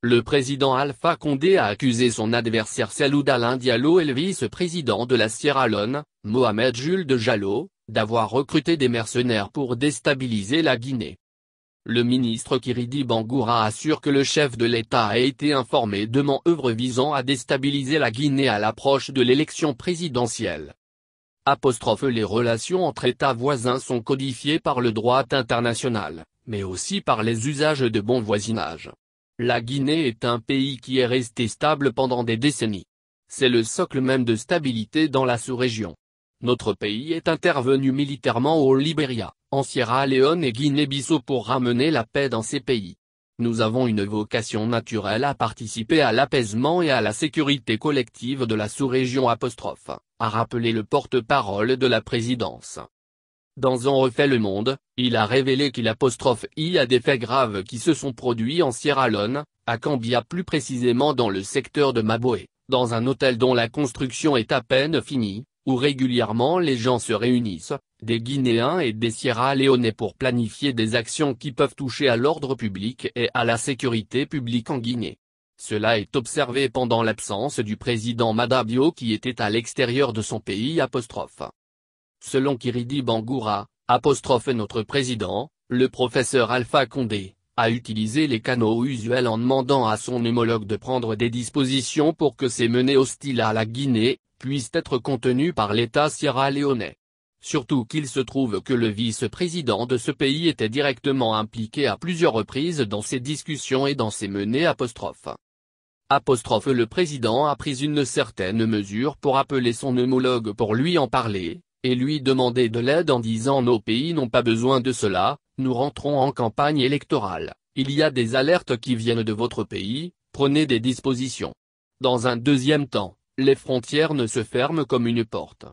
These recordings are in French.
Le président Alpha Condé a accusé son adversaire Salou Alain Diallo et le vice-président de la Sierra Leone, Mohamed Jules de Jallow, d'avoir recruté des mercenaires pour déstabiliser la Guinée. Le ministre Kiridi Bangoura assure que le chef de l'État a été informé de manœuvres visant à déstabiliser la Guinée à l'approche de l'élection présidentielle. Les relations entre États voisins sont codifiées par le droit international, mais aussi par les usages de bon voisinage. La Guinée est un pays qui est resté stable pendant des décennies. C'est le socle même de stabilité dans la sous-région. Notre pays est intervenu militairement au Libéria, en Sierra Leone et Guinée-Bissau pour ramener la paix dans ces pays. Nous avons une vocation naturelle à participer à l'apaisement et à la sécurité collective de la sous-région a rappelé le porte-parole de la présidence. Dans On refait le monde, il a révélé qu'il y a des faits graves qui se sont produits en Sierra Leone, à Gambia plus précisément dans le secteur de Maboé, dans un hôtel dont la construction est à peine finie, où régulièrement les gens se réunissent, des Guinéens et des Sierra Léonais pour planifier des actions qui peuvent toucher à l'ordre public et à la sécurité publique en Guinée. Cela est observé pendant l'absence du président Madabio qui était à l'extérieur de son pays. Selon Kiridi Bangoura, notre président, le professeur Alpha Condé, a utilisé les canaux usuels en demandant à son homologue de prendre des dispositions pour que ces menées hostiles à la Guinée puissent être contenues par l'État sierra-léonais. Surtout qu'il se trouve que le vice-président de ce pays était directement impliqué à plusieurs reprises dans ces discussions et dans ces menées. Le président a pris une certaine mesure pour appeler son homologue pour lui en parler, et lui demander de l'aide en disant nos pays n'ont pas besoin de cela, nous rentrons en campagne électorale, il y a des alertes qui viennent de votre pays, prenez des dispositions. Dans un deuxième temps, les frontières ne se ferment comme une porte.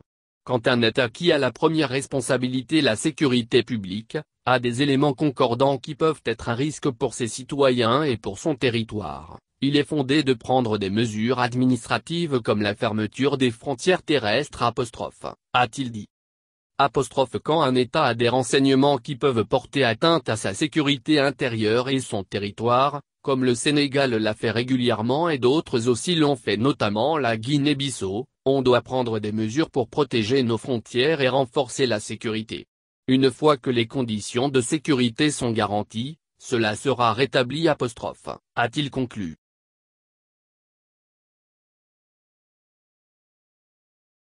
Quand un État qui a la première responsabilité la sécurité publique, a des éléments concordants qui peuvent être un risque pour ses citoyens et pour son territoire, il est fondé de prendre des mesures administratives comme la fermeture des frontières terrestres a-t-il dit. Quand un État a des renseignements qui peuvent porter atteinte à sa sécurité intérieure et son territoire, comme le Sénégal l'a fait régulièrement et d'autres aussi l'ont fait notamment la Guinée-Bissau, on doit prendre des mesures pour protéger nos frontières et renforcer la sécurité. Une fois que les conditions de sécurité sont garanties, cela sera rétabli a-t-il conclu.